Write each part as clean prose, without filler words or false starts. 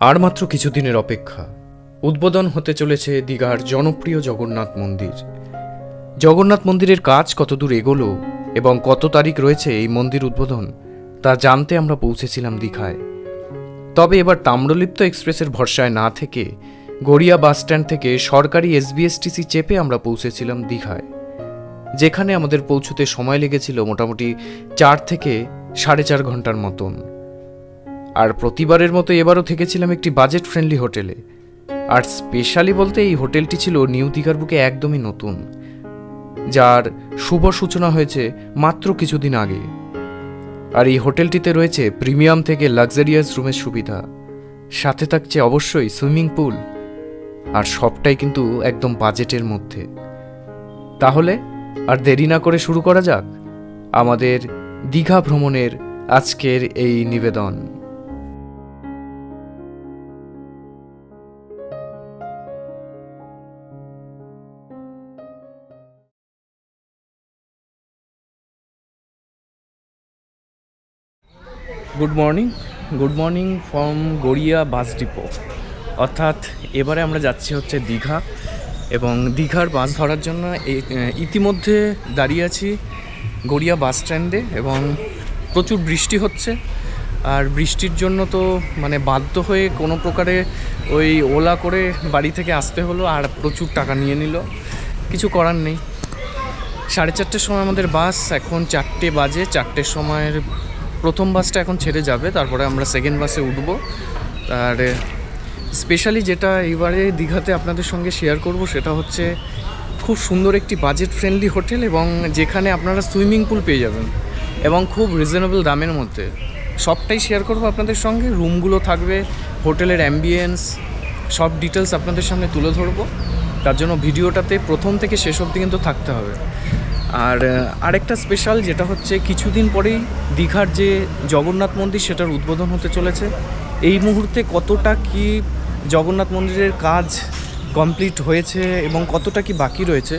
আর মাত্র কিছুদিনের অপেক্ষা উদ্বোধন হতে চলেছে দীঘার জনপ্রিয় জগন্নাথ মন্দির। জগন্নাথ মন্দিরের কাজ কতদূর এগোলো এবং কত তারিখ রয়েছে এই মন্দির উদ্বোধন তা জানতে আমরা পৌঁছেছিলাম দীঘায়। তবে এবার তাম্রলিপ্ত এক্সপ্রেসের ভরসায় না থেকে গড়িয়া বাসস্ট্যান্ড থেকে সরকারি এসবিএসটিসি চেপে আমরা পৌঁছেছিলাম দীঘায়, যেখানে আমাদের পৌঁছতে সময় লেগেছিল মোটামুটি 4 থেকে 4.5 ঘন্টার মতন। আর প্রতিবারের মতো এবারও থেকেছিলাম একটি বাজেট ফ্রেন্ডলি হোটেলে। আর স্পেশালি বলতে এই হোটেলটি ছিল নিউ দীঘার বুকে একদমই নতুন, যার শুভ সূচনা হয়েছে মাত্র কিছুদিন আগে। আর এই হোটেলটিতে রয়েছে প্রিমিয়াম থেকে লাক্সারিয়াস রুমের সুবিধা, সাথে থাকছে অবশ্যই সুইমিং পুল, আর সবটাই কিন্তু একদম বাজেটের মধ্যে। তাহলে আর দেরি না করে শুরু করা যাক আমাদের দীঘা ভ্রমণের আজকের এই নিবেদন। Good morning from Garia bus depot. অর্থাৎ এবারে আমরা যাচ্ছি হচ্ছে দীঘা, এবং দীঘার বাস ধরার জন্য ইতিমধ্যে দাঁড়িয়ে আছি গড়িয়া বাস স্ট্যান্ডে, এবং প্রচুর বৃষ্টি হচ্ছে। আর বৃষ্টির জন্য তো মানে বাধ্য হয়ে কোনো প্রকারে ওই ওলা করে বাড়ি থেকে আসতে হলো, আর প্রচুর টাকা নিয়ে নিল, কিছু করার নেই। 4:30 সময় আমাদের বাস, এখন 4টে বাজে। 4টের সময়ের প্রথম বাসটা এখন ছেড়ে যাবে, তারপরে আমরা সেকেন্ড বাসে উঠব। আর স্পেশালি যেটা এবারে দীঘাতে আপনাদের সঙ্গে শেয়ার করব সেটা হচ্ছে খুব সুন্দর একটি বাজেট ফ্রেন্ডলি হোটেল, এবং যেখানে আপনারা সুইমিং পুল পেয়ে যাবেন এবং খুব রিজনেবল দামের মধ্যে। সবটাই শেয়ার করব আপনাদের সঙ্গে। রুমগুলো থাকবে, হোটেলের অ্যাম্বিয়েন্স, সব ডিটেলস আপনাদের সামনে তুলে ধরবো। তার জন্য ভিডিওটাতে প্রথম থেকে শেষ অবধি কিন্তু থাকতে হবে। আর আরেকটা স্পেশাল যেটা হচ্ছে কিছুদিন পরেই দীঘার যে জগন্নাথ মন্দির সেটার উদ্বোধন হতে চলেছে। এই মুহূর্তে কতটা কি জগন্নাথ মন্দিরের কাজ কমপ্লিট হয়েছে এবং কতটা কি বাকি রয়েছে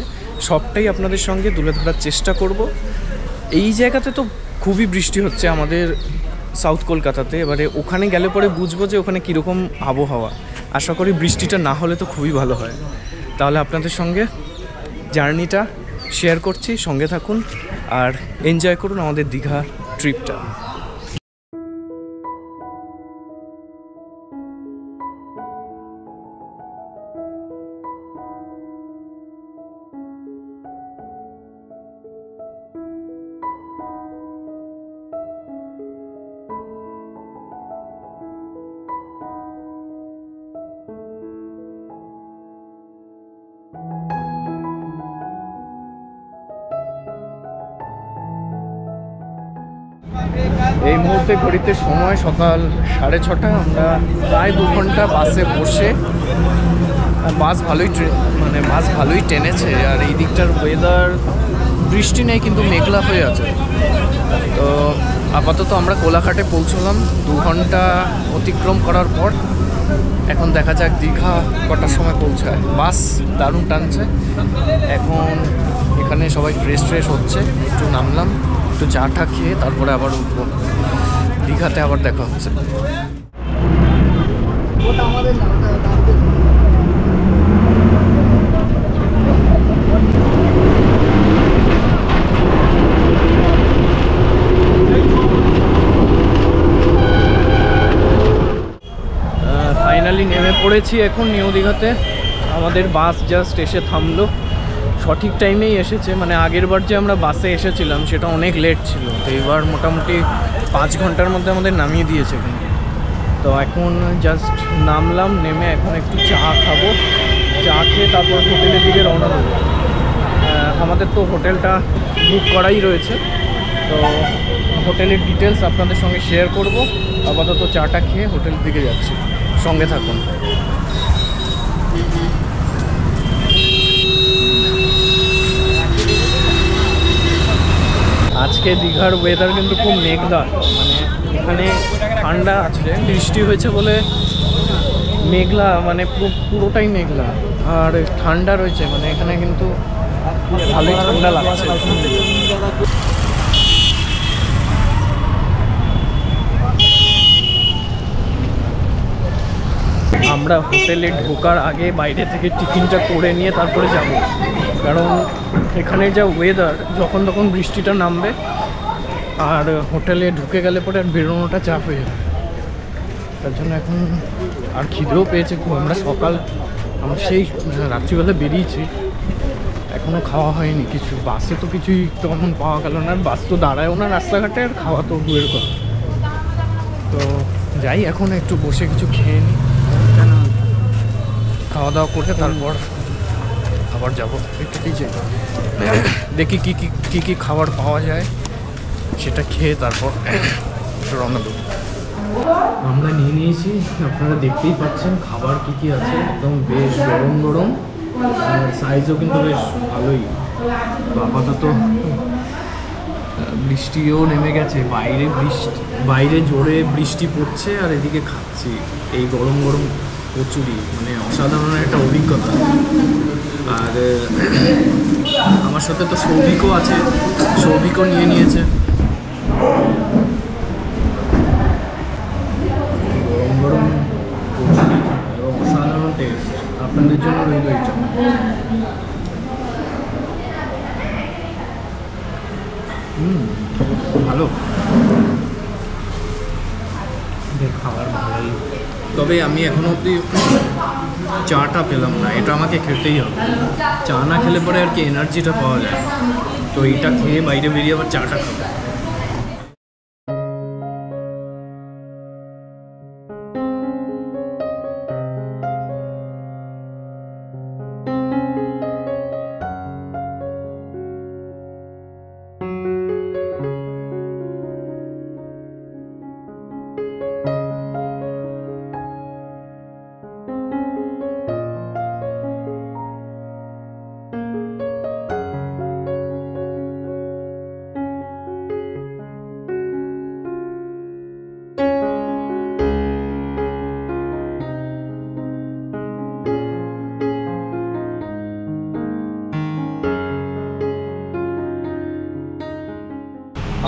সবটাই আপনাদের সঙ্গে তুলে ধরার চেষ্টা করব। এই জায়গাতে তো খুবই বৃষ্টি হচ্ছে আমাদের সাউথ কলকাতাতে, এবারে ওখানে গেলে পরে বুঝবো যে ওখানে কীরকম আবহাওয়া। আশা করি বৃষ্টিটা না হলে তো খুবই ভালো হয়। তাহলে আপনাদের সঙ্গে জার্নিটা শেয়ার করছি, সঙ্গে থাকুন আর এনজয় করুন আমাদের দীঘা ট্রিপটা। এই মুহূর্তে ঘড়িতে সময় সকাল 6:30। আমরা প্রায় 2 ঘন্টা বাসে বসে, বাস ভালোই টেনেছে। আর এই দিকটার ওয়েদার বৃষ্টি নেই, কিন্তু মেঘলা হয়ে আছে। তো আপাতত আমরা কোলাঘাটে পৌঁছলাম 2 ঘন্টা অতিক্রম করার পর। এখন দেখা যাক দীঘা কটার সময় পৌঁছায়। বাস দারুণ টানছে। এখন এখানে সবাই ফ্রেশ হচ্ছে, একটু নামলাম, একটু চা টা খেয়ে তারপরে আবার উঠবো। দীঘাতে আবার দেখা হচ্ছে। ফাইনালি নেমে পড়েছি এখন নিউ দীঘাতে। আমাদের বাস জাস্ট এসে থামলো, সঠিক টাইমেই এসেছে। মানে আগের বার যে আমরা বাসে এসেছিলাম সেটা অনেক লেট ছিল, তো এবার মোটামুটি 5 ঘন্টার মধ্যে আমাদের নামিয়ে দিয়েছে এখানে। তো এখন জাস্ট নামলাম, নেমে এখন একটু চা খাবো, চা খেয়ে তারপর হোটেলের দিকে রওনা দেবো। আমাদের তো হোটেলটা বুক করাই রয়েছে, তো হোটেলের ডিটেলস আপনাদের সঙ্গে শেয়ার করব। আপাতত চাটা খেয়ে হোটেলের দিকে যাচ্ছি, সঙ্গে থাকুন। আজকে দীঘার ওয়েদার কিন্তু খুব মেঘলা, মানে এখানে ঠান্ডা আছে, বৃষ্টি হয়েছে বলে মেঘলা, মানে পুরোটাই মেঘলা আর ঠান্ডা রয়েছে। মানে এখানে কিন্তু ভালোই ঠান্ডা লাগছে। আমরা হোটেলে ঢোকার আগে বাইরে থেকে টিফিনটা করে নিয়ে তারপরে যাব, কারণ এখানে যা ওয়েদার, যখন তখন বৃষ্টিটা নামবে, আর হোটেলে ঢুকে গেলে পরে আর বেরোনোটা চাপ হয়ে যাবে। তার জন্য এখন আর খিদেও পেয়েছে খুব। আমরা সেই রাত্রিবেলা বেরিয়েছি, এখনও খাওয়া হয়নি কিছু। বাসে তো কিছুই তখন পাওয়া গেল না, বাস তো দাঁড়ায়ও না রাস্তাঘাটে, আর খাওয়া তো দূরের কথা। তো যাই, এখন একটু বসে কিছু খেয়ে নিই, খাওয়া দাওয়া করে তারপর আবার যাবো একটু নিচে, দেখি কী কী খাবার পাওয়া যায়, সেটা খেয়ে তারপর রওনা দেবো। আমরা নিয়ে নিয়েছি, আপনারা দেখতেই পাচ্ছেন খাবার কী আছে, একদম বেশ গরম গরম, আর সাইজও কিন্তু বেশ ভালোই। আপাতত বৃষ্টিও নেমে গেছে, বাইরে জোরে বৃষ্টি পড়ছে, আর এদিকে খাচ্ছি এই গরম গরম কচুরি, মানে অসাধারণ একটা অভিজ্ঞতা। আর আমার সাথে তো সৌভিকও আছে, সৌভিকও নিয়ে নিয়েছে। গরম গরম কচুরি এবং অসাধারণ টেস্ট, আপনাদের জন্য রইল এটা। ভালো, খাবার ভালোই, তবে আমি এখনো অবধি চাটা পেলাম না, এটা আমাকে খেতেই হবে। চা না খেলে পরে আর কি এনার্জিটা পাওয়া যায়, তো এইটা খেয়ে বাইরে বেরিয়ে আবার চাটা খাবো।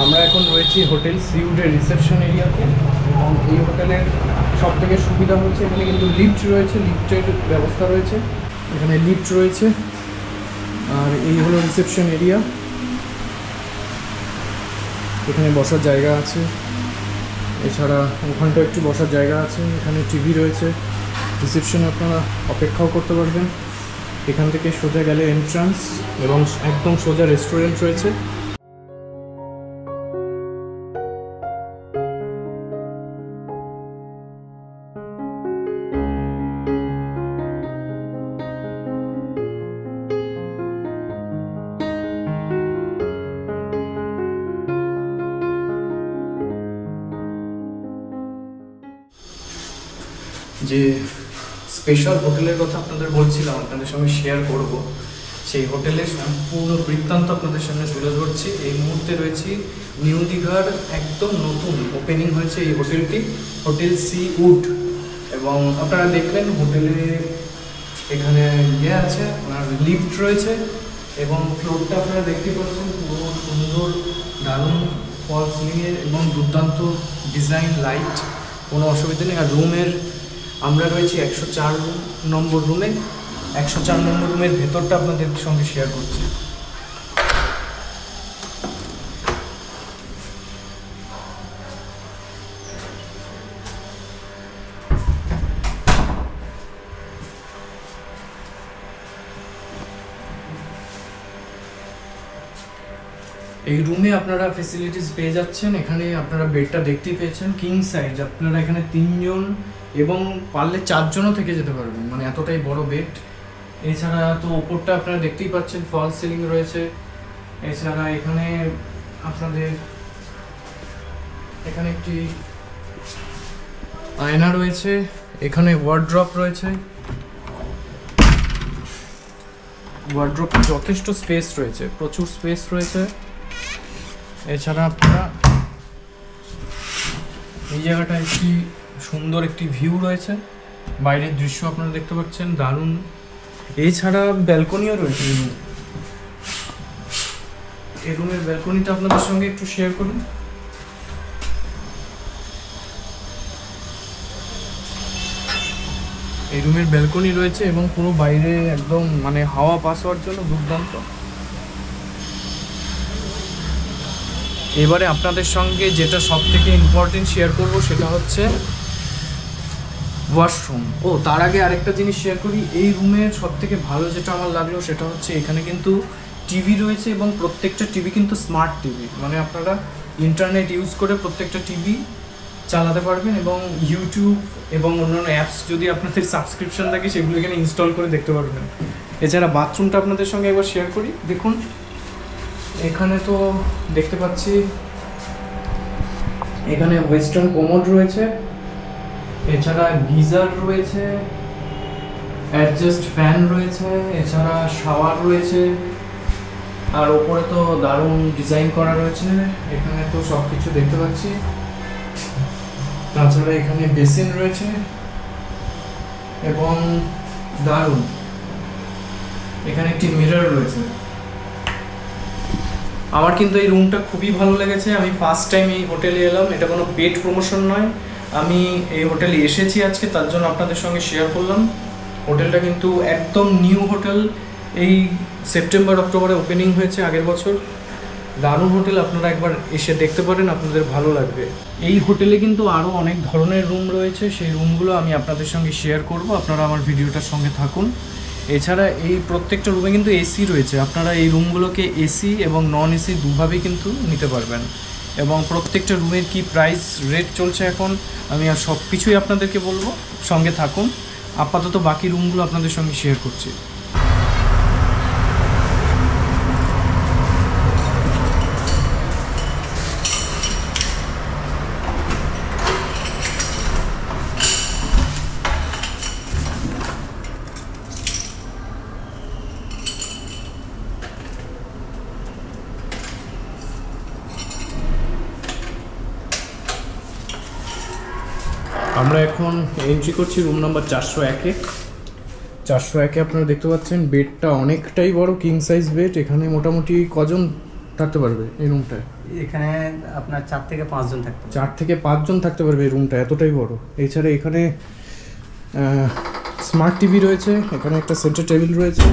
আমরা এখন রয়েছি হোটেল সিউডের রিসেপশন এরিয়াতে, এবং এই হোটেলের সব থেকে সুবিধা হচ্ছে এখানে কিন্তু লিফট রয়েছে, লিফটের ব্যবস্থা রয়েছে, এখানে লিফট রয়েছে। আর এই হলো রিসেপশন এরিয়া, এখানে বসার জায়গা আছে, এছাড়া ওখানটা একটু বসার জায়গা আছে, এখানে টিভি রয়েছে। রিসেপশনে আপনারা অপেক্ষাও করতে পারবেন। এখান থেকে সোজা গেলে এন্ট্রান্স, এবং একদম সোজা রেস্টুরেন্ট রয়েছে। যে স্পেশাল হোটেলের কথা আপনাদের বলছিলাম, আপনাদের সঙ্গে শেয়ার করব, সেই হোটেলের সম্পূর্ণ বৃত্তান্ত আপনাদের সামনে তুলে ধরছি। এই মুহূর্তে রয়েছি নিউ দীঘার, একদম নতুন ওপেনিং হয়েছে এই হোটেলটি, হোটেল সি উড। এবং আপনারা দেখলেন হোটেলে এখানে আছে, আপনার লিফট রয়েছে, এবং ফ্লোরটা আপনারা দেখতে পাচ্ছেন পুরো সুন্দর দারুণ ফল সিলিংয়ের এবং দুর্দান্ত ডিজাইন, লাইট, কোনো অসুবিধা নেই। আর রুমের আমরা রয়েছি 104 নম্বর রুমে, 104 নম্বর রুমের ভেতরটা আপনাদের সঙ্গে শেয়ার করছি। এই রুমে আপনারা ফেসিলিটিস পেয়ে যাচ্ছেন। এখানে আপনারা বেডটা দেখতেই পেয়েছেন, কিং সাইজ, আপনারা এখানে 3 জন এবং পারলে 4 জনও থেকে যেতে পারবেন, মানে এতটাই বড় বেড। এছাড়া তো ওপরটা আপনারা দেখতেই পাচ্ছেন ফল সিলিং রয়েছে। এছাড়া এখানে আপনাদের এখানে একটি আয়না রয়েছে, এখানে ওয়ার্ড্রপ রয়েছে, ওয়ার্ড্রপে যথেষ্ট স্পেস রয়েছে, প্রচুর স্পেস রয়েছে। এছাড়া আপনারা এই জায়গাটা একটি সুন্দর একটি ভিউ রয়েছে, বাইরের দৃশ্য আপনারা দেখতে পাচ্ছেন, দারুণ। এছাড়া ব্যালকনিও রয়েছে। এই রুমের ব্যালকনিটা আপনাদের সঙ্গে একটু শেয়ার করুন। এই রুমের ব্যালকনি রয়েছে এবং পুরো বাইরে একদম মানে হাওয়া পাস হওয়ার জন্য দুর্দান্ত। এবারে আপনাদের সঙ্গে যেটা সব থেকে ইম্পর্টেন্ট শেয়ার করব সেটা হচ্ছে ওয়াশরুম। তার আগে আরেকটা জিনিস শেয়ার করি। এই রুমের সব থেকে ভালো যেটা আমার লাগলো সেটা হচ্ছে এখানে কিন্তু টিভি রয়েছে এবং প্রত্যেকটা টিভি কিন্তু স্মার্ট টিভি, মানে আপনারা ইন্টারনেট ইউজ করে প্রত্যেকটা টিভি চালাতে পারবেন এবং ইউটিউব এবং অন্যান্য অ্যাপস যদি আপনাদের সাবস্ক্রিপশন থাকে সেগুলো এখানে ইনস্টল করে দেখতে পারবেন। এছাড়া বাথরুমটা আপনাদের সঙ্গে একবার শেয়ার করি। দেখুন এখানে তো দেখতে পাচ্ছি এখানে ওয়েস্টার্ন কোমোড রয়েছে, এছাড়া গিজার রয়েছে, অ্যাডজাস্ট ফ্যান রয়েছে, এছাড়া শাওয়ার রয়েছে, আর ওপরে তো দারুণ ডিজাইন করা রয়েছে। এখানে তো সব কিছু দেখতে পাচ্ছি। তাছাড়া এখানে বেসিন রয়েছে এবং দারুণ এখানে একটি মিরর রয়েছে। আমার কিন্তু এই রুমটা খুবই ভালো লেগেছে। আমি ফার্স্ট টাইম এই হোটেলে এলাম, এটা কোনো পেড প্রমোশন নয়, আমি এই হোটেলে এসেছি আজকে, তার জন্য আপনাদের সঙ্গে শেয়ার করলাম। হোটেলটা কিন্তু একদম নিউ হোটেল, এই সেপ্টেম্বর অক্টোবরে ওপেনিং হয়েছে আগের বছর। দারুণ হোটেল, আপনারা একবার এসে দেখতে পারেন, আপনাদের ভালো লাগবে। এই হোটেলে কিন্তু আরও অনেক ধরনের রুম রয়েছে, সেই রুমগুলো আমি আপনাদের সঙ্গে শেয়ার করব, আপনারা আমার ভিডিওটার সঙ্গে থাকুন। এছাড়া এই প্রত্যেকটা রুমে কিন্তু এসি রয়েছে, আপনারা এই রুমগুলোকে এসি এবং নন এসি দুভাবেই কিন্তু নিতে পারবেন। এবং প্রত্যেকটা রুমের কি প্রাইস রেট চলছে এখন আমি আর সব কিছুই আপনাদেরকে বলবো, সঙ্গে থাকুন। আপাতত বাকি রুমগুলো আপনাদের সঙ্গে শেয়ার করছি। আমরা এখন এন্ট্রি করছি রুম নাম্বার 401-এ। 401-এ আপনারা দেখতে পাচ্ছেন বেডটা অনেকটাই বড়, কিং সাইজ বেড। এখানে মোটামুটি কজন থাকতে পারবে এই রুমটায়? এখানে আপনার 4 থেকে 5 জন থাকতে পারবে। 4 থেকে 5 জন থাকতে পারবে এই রুমটা, এতটাই বড়। এছাড়া এখানে স্মার্ট টিভি রয়েছে, এখানে একটা সেন্টার টেবিল রয়েছে,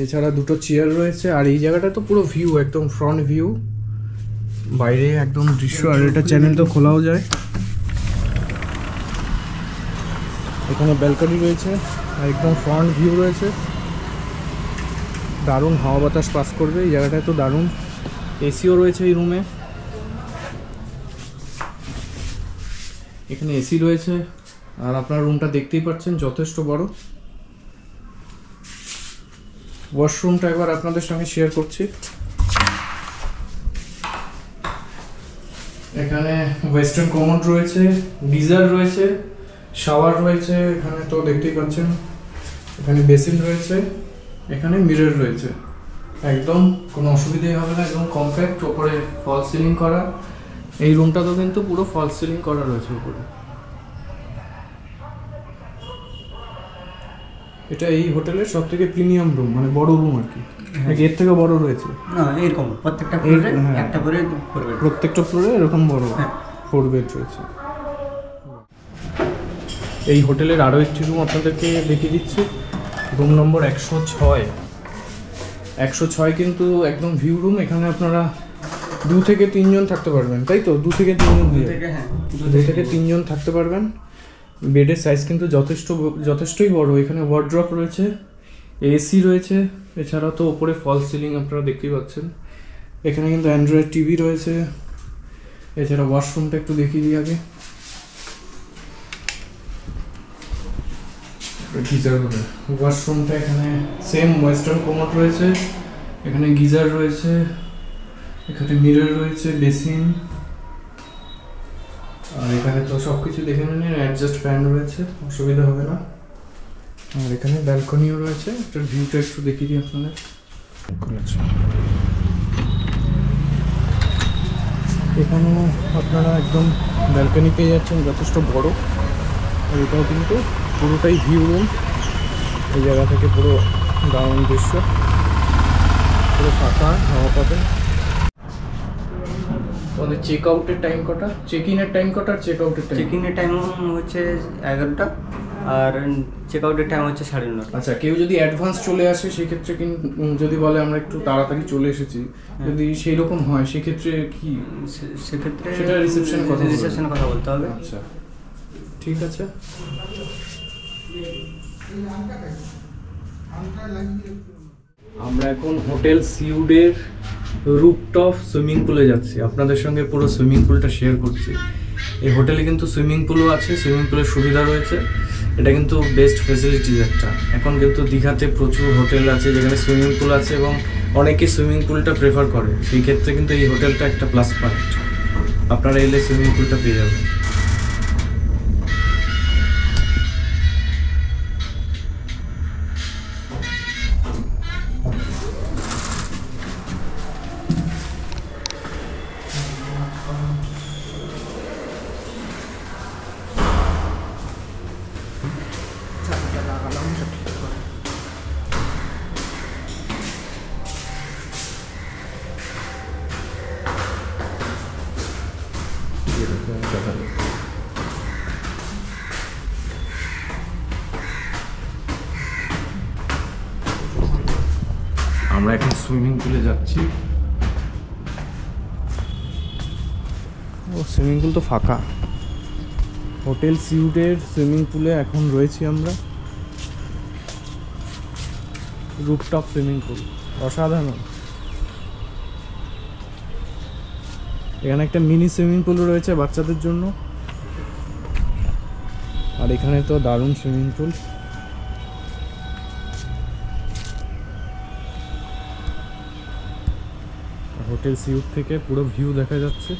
এছাড়া দুটো চেয়ার রয়েছে। আর এই জায়গাটা তো পুরো ভিউ, একদম ফ্রন্ট ভিউ, বাইরে একদম দৃশ্য। আর এটা চ্যানেল তো খোলাও যায়। এখানে ব্যালকনি রয়েছে আর একদম ফ্রন্ট ভিউ রয়েছে, দারুণ হাওয়া বাতাস পাস করবে এই জায়গাটায়, তো দারুণ। এসিও রয়েছে এই রুমে, এখানে এসি রয়েছে। আর আপনার রুমটা দেখতেই পাচ্ছেন যথেষ্ট বড়। ওয়াশরুমটা একবার আপনাদের সঙ্গে শেয়ার করছি। এখানে ওয়েস্টার্ন কোমোড রয়েছে, গিজার রয়েছে, শাওয়ার রয়েছে, এখানে তো দেখতেই পাচ্ছেন। এখানে বেসিন রয়েছে, এখানে মিরর রয়েছে, একদম কোনো অসুবিধাই হবে না, একদম কমপ্যাক্ট। ওপরে ফল সিলিং করা, এই রুমটা তো কিন্তু পুরো ফল সিলিং করা রয়েছে উপরে। এটা এই হোটেলের সব থেকে প্রিমিয়াম রুম, মানে বড় রুম আর কি। এর থেকে বড় রয়েছে না, এরকম প্রত্যেকটা ফ্লোরে একটা করে করবে, প্রত্যেকটা ফ্লোরে এরকম বড় 4 বেড রয়েছে। এই হোটেলের আরও একটি রুম আপনাদেরকে দেখিয়ে দিচ্ছি, রুম নম্বর 106। 106 কিন্তু একদম ভিউ রুম। এখানে আপনারা 2 থেকে 3 জন থাকতে পারবেন, তাই তো? 2 থেকে 3 জন, 2 থেকে 3 জন থাকতে পারবেন। বেডের সাইজ কিন্তু যথেষ্টই বড়। এখানে ওয়ার্ড্রপ রয়েছে, এসি রয়েছে, এছাড়াও তো ওপরে ফল সিলিং আপনারা দেখতেই পাচ্ছেন। এখানে কিন্তু অ্যান্ড্রয়েড টিভি রয়েছে। এছাড়া ওয়াশরুমটা একটু দেখিয়ে দিই আগে। ওয়াশরুমটা এখানে সেম ওয়েস্টার্ন কোমোড রয়েছে, এখানে গিজার রয়েছে, এখানে মিরর রয়েছে, বেসিন, আর এখানে তো সব কিছু দেখে নিন। অ্যাডজাস্ট ফ্যান রয়েছে, অসুবিধা হবে না। আর এখানে ব্যালকনিও রয়েছে, এটার ভিউটা একটু দেখিয়ে দিই আপনাদের। এখানে আপনারা একদম ব্যালকনি পেয়ে যাচ্ছেন, যথেষ্ট বড়। আর এটাও কিন্তু পুরোটাই ভিউ রুম, এই জায়গা থেকে পুরো দারুণ দৃশ্য, পুরো ফাঁকা, হাওয়া পাবেন। আমাদের চেক আউটের টাইম কটা, চেক ইনের টাইম কটা আর চেক আউটের টাইম? চেক ইনের টাইম হচ্ছে 11টা, আর চেক আউটের টাইম হচ্ছে 9:30। আচ্ছা, কেউ যদি অ্যাডভান্স চলে আসে সেক্ষেত্রে যদি বলে আমরা একটু তাড়াতাড়ি চলে এসেছি, যদি সেই রকম হয় সেক্ষেত্রে কি? সেক্ষেত্রে সেটা রিসেপশনে কথা বলতে হবে। আচ্ছা, ঠিক আছে। আমরা এখন হোটেল সিউডের রুফটপ সুইমিং পুলে যাচ্ছি, আপনাদের সঙ্গে পুরো সুইমিং পুলটা শেয়ার করছি। এই হোটেলে কিন্তু সুইমিং পুলও আছে, সুইমিং পুলের সুবিধা রয়েছে, এটা কিন্তু বেস্ট ফেসিলিটিস একটা। এখন কিন্তু দীঘাতে প্রচুর হোটেল আছে যেখানে সুইমিং পুল আছে এবং অনেকেই সুইমিং পুলটা প্রেফার করে, সেই ক্ষেত্রে কিন্তু এই হোটেলটা একটা প্লাস পয়েন্ট। আপনারা এলে সুইমিং পুলটা পেয়ে যাবেন। আমরা এখন সুইমিং পুলে যাচ্ছি। ও, সুইমিং পুল তো ফাঁকা। হোটেল সিউডের সুইমিং পুলে এখন রয়েছি আমরা। রুফটপ সুইমিং পুল অসাধারণ। এখানে একটা মিনি সুইমিং পুল রয়েছে বাচ্চাদের জন্য, আর এখানে তো দারুণ সুইমিং পুল। হোটেল সিউট থেকে পুরো ভিউ দেখা যাচ্ছে।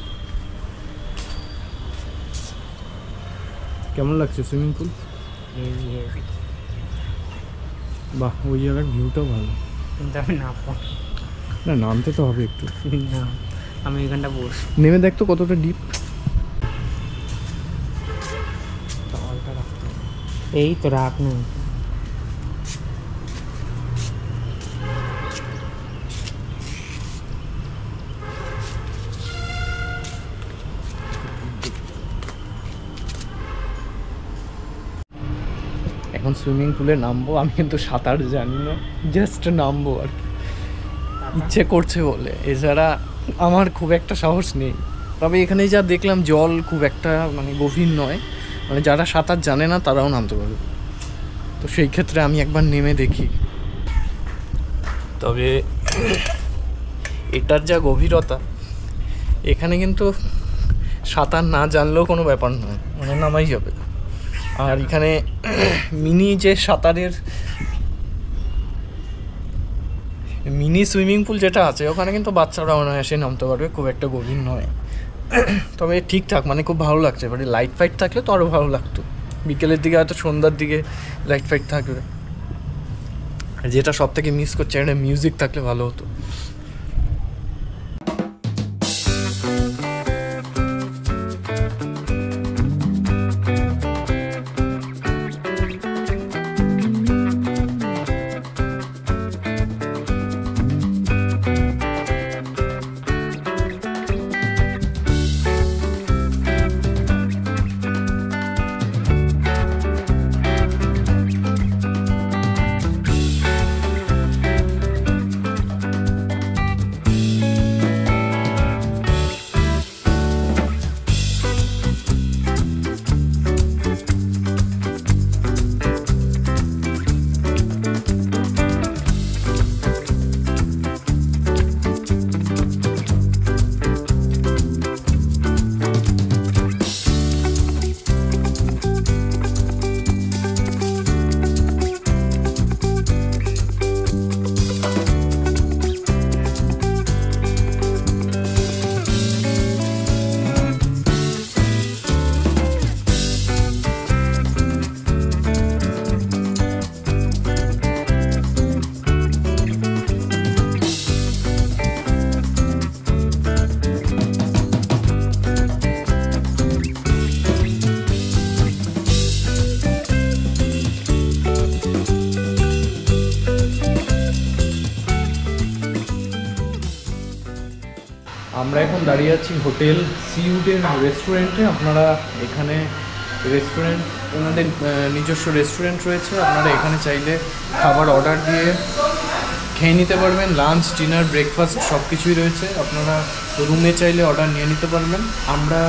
কেমন লাগছে সুইমিং পুল? বাহ, ওই জায়গার ভিউটাও ভালো। কিন্তু আমি নামবো না, নামতে তো হবে একটু। না, আমি এখানটা বস নেমে দেখতো কতটা ডিপ। এই তো রাখ না। এখন সুইমিং পুলে নামবো, আমি কিন্তু সাঁতার জানি না, জাস্ট নামবো আর কি, ইচ্ছে করছে বলে। এছাড়া আমার খুব একটা সাহস নেই। তবে এখানে যা দেখলাম জল খুব একটা মানে গভীর নয়, মানে যারা সাঁতার জানে না তারাও নামতে পারবে। তো সেই ক্ষেত্রে আমি একবার নেমে দেখি। তবে এটার যা গভীরতা, এখানে কিন্তু সাঁতার না জানলেও কোনো ব্যাপার নয়, মানে নামাই যাবে। আর এখানে মিনি যে সাঁতারের মিনি সুইমিং পুল যেটা আছে, ওখানে কিন্তু বাচ্চারা অনায়াসে নামতে পারবে, খুব একটা গভীর নয়। তবে ঠিকঠাক, মানে খুব ভালো লাগছে। মানে লাইট ফাইট থাকলে তো আরও ভালো লাগতো, বিকেলের দিকে হয়তো সন্ধ্যার দিকে লাইট ফাইট থাকবে। যেটা সব থেকে মিস করছে, একটা মিউজিক থাকলে ভালো হতো। আমরা এখন দাঁড়িয়ে আছি হোটেল সিউডের রেস্টুরেন্টে। আপনারা এখানে রেস্টুরেন্ট, ওনাদের নিজস্ব রেস্টুরেন্ট রয়েছে। আপনারা এখানে চাইলে খাবার অর্ডার দিয়ে খেয়ে নিতে পারবেন। লাঞ্চ, ডিনার, ব্রেকফাস্ট সব কিছুই রয়েছে। আপনারা রুমে চাইলে অর্ডার নিয়ে নিতে পারবেন। আমরা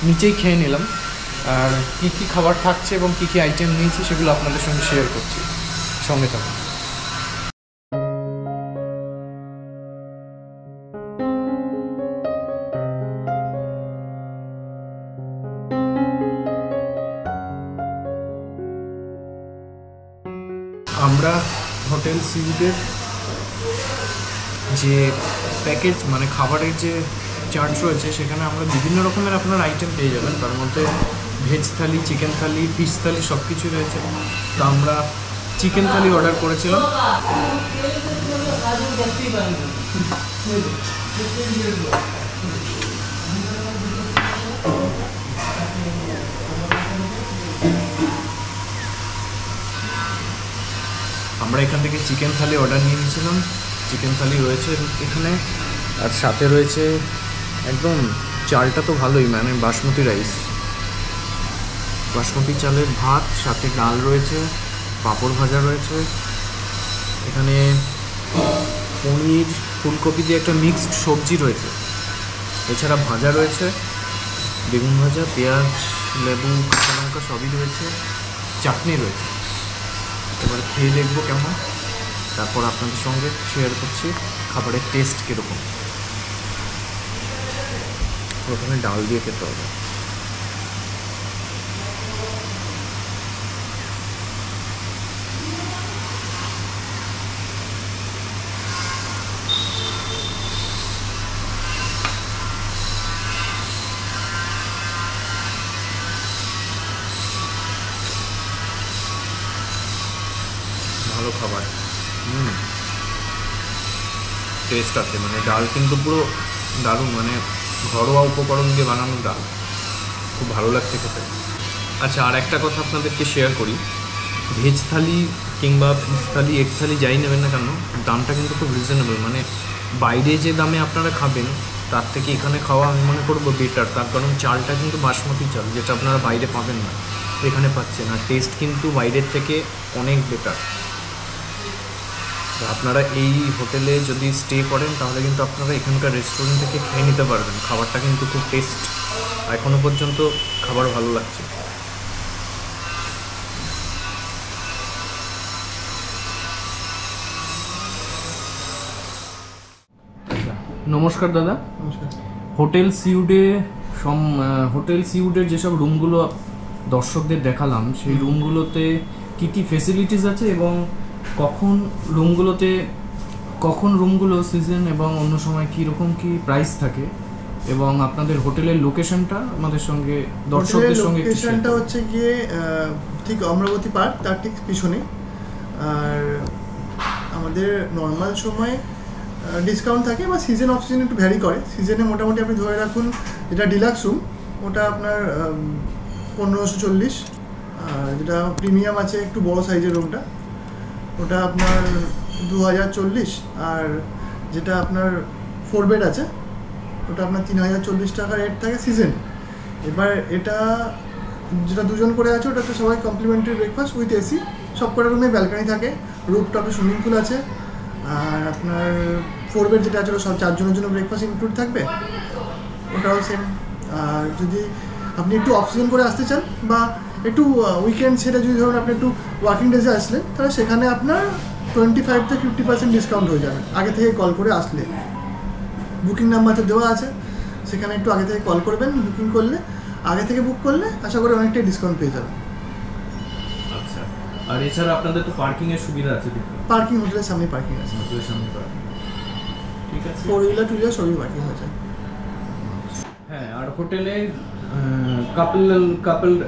নিচেই খেয়ে নিলাম। আর কী কী খাবার থাকছে এবং কী কী আইটেম নিয়েছি সেগুলো আপনাদের সঙ্গে শেয়ার করছি, সঙ্গে থাকুন। আমরা হোটেল সিউডের যে প্যাকেজ মানে খাবারের যে চার্ট রয়েছে সেখানে আমরা বিভিন্ন রকমের আপনার আইটেম পেয়ে যাবেন। তার মধ্যে ভেজ থালি, চিকেন থালি, ফিশ থালি সব কিছু রয়েছে। তো আমরা চিকেন থালি অর্ডার করেছিলাম। আমরা এখান থেকে চিকেন থালি অর্ডার নিয়ে নিয়েছিলাম। চিকেন থালি রয়েছে এখানে, আর সাথে রয়েছে একদম চালটা তো ভালোই, মানে বাসমতি রাইস, বাসমতি চালের ভাত, সাথে ডাল রয়েছে, পাঁপড় ভাজা রয়েছে। এখানে পনির, ফুলকপি দিয়ে একটা মিক্সড সবজি রয়েছে। এছাড়া ভাজা রয়েছে, বেগুন ভাজা, পেঁয়াজ, লেবু, কাঁচা লঙ্কা সবই রয়েছে, চাটনি রয়েছে। এবার খেয়ে দেখবো কেমন, তারপর আপনাদের সঙ্গে শেয়ার করছি খাবারের টেস্ট কীরকম। প্রথমে ডাল দিয়ে খেতে হবে। ভালো খাবার, টেস্ট আছে, মানে ডাল কিন্তু পুরো দারুণ, মানে ঘরোয়া উপকরণ দিয়ে বানানো ডাল, খুব ভালো লাগছে খেতে। আচ্ছা, আর একটা কথা আপনাদেরকে শেয়ার করি, ভেজ থালি কিংবা ফিশ থালি, এগ থালি যাই নেবেন না কেন, দামটা কিন্তু খুব রিজনেবল। মানে বাইরে যে দামে আপনারা খাবেন তার থেকে এখানে খাওয়া আমি মনে করবো বেটার। তার কারণ চালটা কিন্তু বাসমতি চাল, যেটা আপনারা বাইরে পাবেন না, এখানে পাচ্ছেন। আর টেস্ট কিন্তু বাইরের থেকে অনেক বেটার। আপনারা এই হোটেলে যদি স্টে করেন তাহলে কিন্তু আপনারা এখানকার রেস্টুরেন্ট থেকে খেয়ে নিতে পারবেন। খাবারটা কিন্তু খুব টেস্ট, এখনও পর্যন্ত খাবার ভালো লাগছে। নমস্কার দাদা। নমস্কার। হোটেল সিউডের যেসব রুমগুলো দর্শকদের দেখালাম, সেই রুমগুলোতে কি কি ফেসিলিটিস আছে এবং কখন রুমগুলো সিজন এবং অন্য সময় কীরকম কি প্রাইস থাকে, এবং আপনাদের হোটেলের লোকেশনটা আমাদের সঙ্গে দর্শকদের সঙ্গে একটু share লোকেশনটা করুন। হচ্ছে গিয়ে ঠিক অমরাবতী পার্ক, তার ঠিক পিছনে। আর আমাদের নর্মাল সময় ডিসকাউন্ট থাকে, বা সিজন অফ সিজন একটু ভ্যারি করে। সিজনে মোটামুটি আপনি ধরে রাখুন, যেটা ডিলাক্স রুম ওটা আপনার 1540, আর যেটা প্রিমিয়াম আছে একটু বড় সাইজের রুমটা ওটা আপনার 2040, আর যেটা আপনার 4 বেড আছে ওটা আপনার 3040 টাকা রেট থাকে সিজন। এবার এটা যেটা দুজন করে আছে ওটাতে সবাই কমপ্লিমেন্টারি ব্রেকফাস্ট উইথ এসি, সব কটা রুমে ব্যালকনি থাকে, রুফটপে সুইমিং পুল আছে। আর আপনার 4 বেড যেটা আছে ওটা সব 4 জনের জন্য ব্রেকফাস্ট ইনক্লুড থাকবে, ওটাও সেম। আর যদি আপনি একটু অফ সিজন করে আসতে চান বা একটু উইকেন্ড, সেটা যদি ধরুন আপনি একটু ওয়ার্কিং ডেজে আসলেন, তাহলে সেখানে আপনার 25 থেকে 50% ডিসকাউন্ট হয়ে যাবে আগে থেকে কল করে আসলে। বুকিং নাম্বার তো দেওয়া আছে, সেখানে একটু আগে থেকে কল করবেন। বুকিং করলে, আগে থেকে বুক করলে আশা করি অনেকটাই ডিসকাউন্ট পেয়ে যাবেন। আচ্ছা, আর এছাড়া আপনাদের তো পার্কিং এর সুবিধা আছে? পার্কিং হোটেলের সামনে পার্কিং আছে, হোটেলের সামনে পার্কিং, ঠিক আছে। 4 হুইলার 2 হুইলার সবই পার্কিং হয়ে যায়। হ্যাঁ, আর হোটেলে কাপল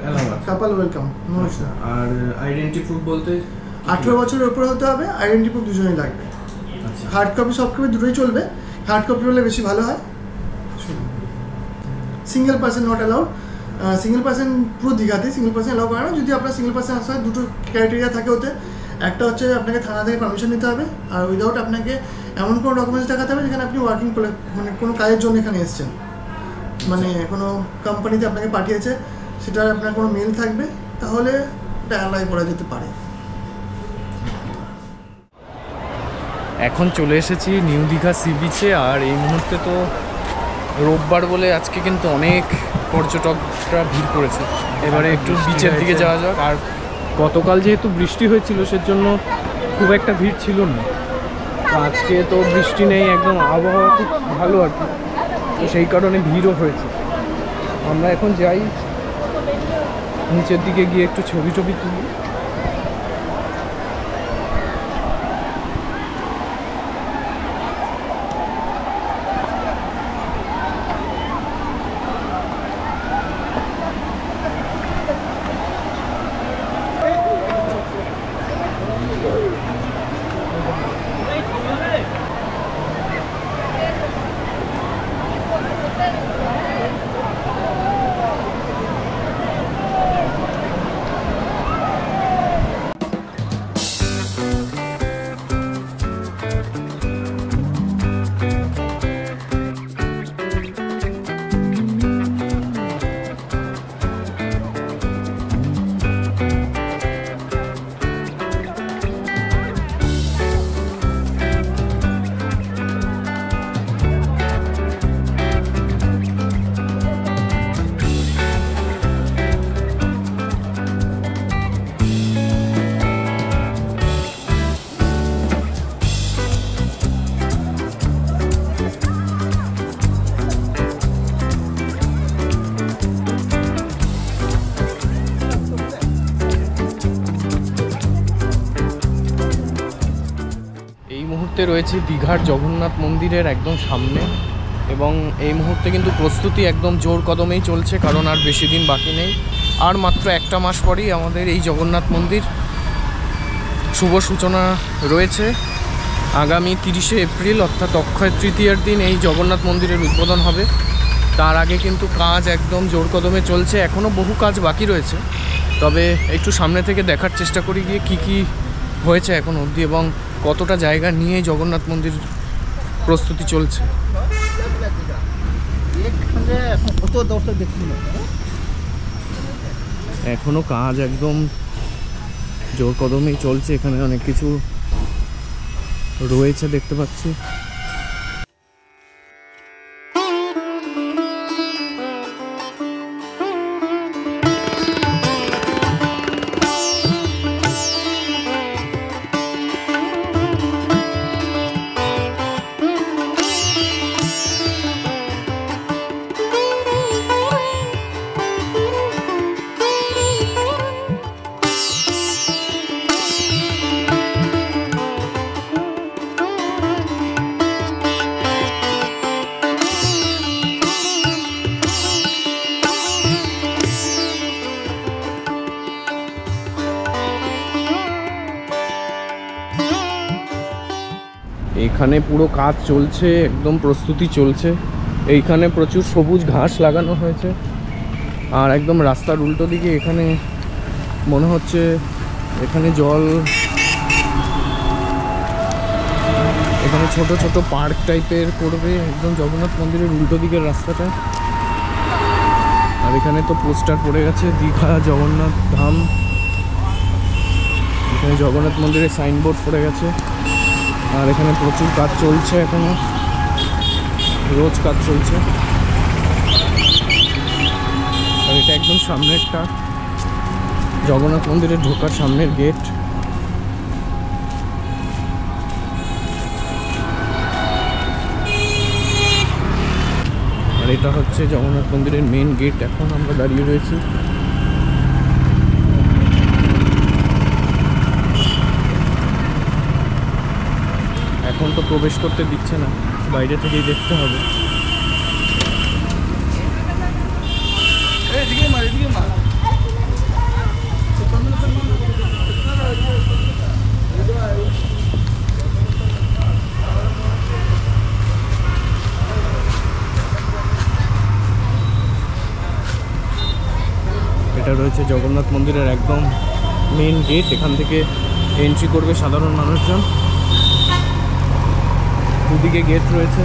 অ্যালাউ আছে? Couple welcome, no issue. আর আইডেন্টি প্রুফ বলতে 18 বছরের উপরে হতে হবে, আইডেন্টি প্রুফ দুজনেই লাগবে। আচ্ছা, হার্ড কপি সফট কপি দুটোই চলবে, হার্ড কপি হলে বেশি ভালো হয়। Single person not allowed. Single person পুরো দীঘাতে সিঙ্গেল পার্সন অ্যালাউ করে না। যদি আপনার সিঙ্গেল পার্সন আসা হয়, দুটো ক্রাইটেরিয়া থাকে ওতে। একটা হচ্ছে আপনাকে থানা থেকে পারমিশন নিতে হবে, আর উইদাউট আপনাকে এমন কোনো ডকুমেন্টস দেখাতে হবে যেখানে আপনি ওয়ার্কিং মানে কোনো কাজের জন্য এখানে এসেছেন, মানে কোনো কোম্পানিতে আপনাকে পাঠিয়েছে, সেটার আপনার কোনো মিল থাকবে, তাহলে এটা অ্যালাই করা যেতে পারে। এখন চলে এসেছি নিউ দীঘা সি বিচে। আর এই মুহূর্তে তো রোববার বলে আজকে কিন্তু অনেক পর্যটকরা ভিড় করেছে। এবারে একটু বিচের দিকে যাওয়া যাক। আর গতকাল যেহেতু বৃষ্টি হয়েছিল সেজন্য খুব একটা ভিড় ছিল না, তো আজকে তো বৃষ্টি নেই, একদম আবহাওয়া খুব ভালো আর কি, তো সেই কারণে ভিড়ও হয়েছে। আমরা এখন যাই নিচের দিকে গিয়ে একটু ছবি টবি তুলি। রয়েছে দীঘার জগন্নাথ মন্দিরের একদম সামনে, এবং এই মুহূর্তে কিন্তু প্রস্তুতি একদম জোর কদমেই চলছে, কারণ আর বেশি দিন বাকি নেই। আর মাত্র একটা মাস পরেই আমাদের এই জগন্নাথ মন্দির শুভ সূচনা রয়েছে। আগামী 30শে এপ্রিল অর্থাৎ অক্ষয় তৃতীয়ার দিন এই জগন্নাথ মন্দিরের উদ্বোধন হবে। তার আগে কিন্তু কাজ একদম জোর কদমে চলছে, এখনও বহু কাজ বাকি রয়েছে। তবে একটু সামনে থেকে দেখার চেষ্টা করি গিয়ে কী কী হয়েছে এখন অবধি এবং কতটা জায়গা নিয়ে জগন্নাথ মন্দির প্রস্তুতি চলছে। এখনো কাজ একদম জোর কদমেই চলছে, এখানে অনেক কিছু রয়েছে দেখতে পাচ্ছি। এখানে পুরো কাজ চলছে, একদম প্রস্তুতি চলছে। এইখানে প্রচুর সবুজ ঘাস লাগানো হয়েছে, আর একদম রাস্তার উল্টো দিকে এখানে মনে হচ্ছে এখানে জল, এখানে ছোট ছোট পার্ক টাইপের করবে একদম জগন্নাথ মন্দিরের উল্টো দিকের রাস্তাটা। আর এখানে তো পোস্টার পড়ে গেছে দীঘা জগন্নাথ ধাম, এখানে জগন্নাথ মন্দিরের সাইনবোর্ড পড়ে গেছে। আর এখানে প্রচুর কাজ চলছে, এখনো রোজ কাজ চলছে। আর এটা একদম সামনেরটা জগন্নাথ মন্দিরে ঢোকার সামনের গেট। আর এটা হচ্ছে জগন্নাথ মন্দিরের মেন গেট। এখন আমরা দাঁড়িয়ে রয়েছি। এখন তো প্রবেশ করতে দিচ্ছে না, বাইরে থেকেই দেখতে হবে। এটা রয়েছে জগন্নাথ মন্দিরের একদম মেন গেট, এখান থেকে এন্ট্রি করবে সাধারণ মানুষজন। দুদিকে গেট রয়েছে।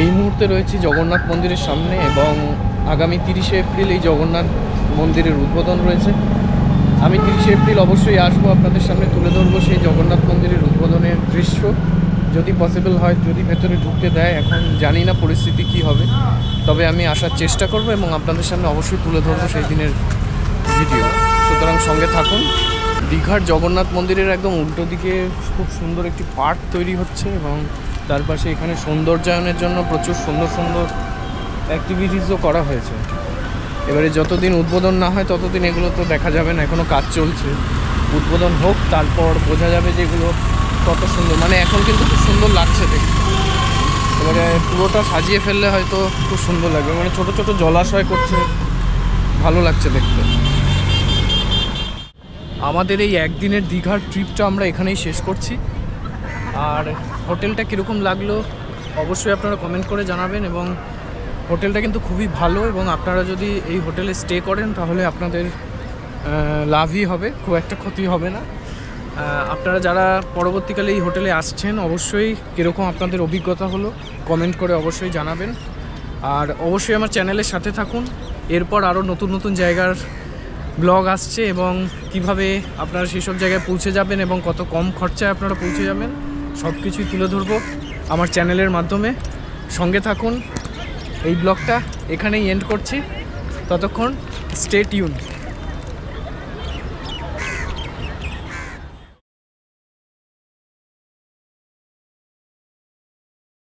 এই মুহূর্তে রয়েছি জগন্নাথ মন্দিরের সামনে এবং আগামী 30শে এপ্রিল এই জগন্নাথ মন্দিরের উদ্বোধন রয়েছে। আমি 30শে এপ্রিল অবশ্যই আসবো, আপনাদের সামনে তুলে ধরবো সেই জগন্নাথ মন্দিরের উদ্বোধনের দৃশ্য, যদি পসিবল হয়, যদি ভেতরে ঢুকতে দেয়। এখন জানি না পরিস্থিতি কী হবে, তবে আমি আসার চেষ্টা করব এবং আপনাদের সামনে অবশ্যই তুলে ধরবো সেই দিনের ভিডিও। সুতরাং সঙ্গে থাকুন। দীঘার জগন্নাথ মন্দিরের একদম উল্টো দিকে খুব সুন্দর একটি পার্ক তৈরি হচ্ছে এবং তার পাশে এখানে সৌন্দর্যায়নের জন্য প্রচুর সুন্দর সুন্দর অ্যাক্টিভিটিসও করা হয়েছে। এবারে যতদিন উদ্বোধন না হয় ততদিন এগুলো তো দেখা যাবে না, এখনও কাজ চলছে। উদ্বোধন হোক, তারপর বোঝা যাবে যে এগুলো কত সুন্দর, মানে এখন কিন্তু খুব সুন্দর লাগছে দেখতে। এবারে পুরোটা সাজিয়ে ফেললে হয়তো খুব সুন্দর লাগবে, মানে ছোট ছোট জলাশয় করছে, ভালো লাগছে দেখতে। আমাদের এই একদিনের দীঘার ট্রিপটা আমরা এখানেই শেষ করছি। আর হোটেলটা কীরকম লাগলো অবশ্যই আপনারা কমেন্ট করে জানাবেন। এবং হোটেলটা কিন্তু খুবই ভালো, এবং আপনারা যদি এই হোটেলে স্টে করেন তাহলে আপনাদের লাভই হবে, খুব একটা ক্ষতি হবে না। আপনারা যারা পরবর্তীকালে এই হোটেলে আসছেন অবশ্যই কীরকম আপনাদের অভিজ্ঞতা হলো কমেন্ট করে অবশ্যই জানাবেন। আর অবশ্যই আমার চ্যানেলের সাথে থাকুন, এরপর আরও নতুন নতুন জায়গার ব্লগ আসছে এবং কিভাবে আপনারা সেই সব জায়গায় পৌঁছে যাবেন এবং কত কম খরচায় আপনারা পৌঁছে যাবেন সব কিছুই তুলে ধরবো আমার চ্যানেলের মাধ্যমে। সঙ্গে থাকুন। এই ব্লগটা এখানেই এন্ড করছি, ততক্ষণ স্টে টিউন।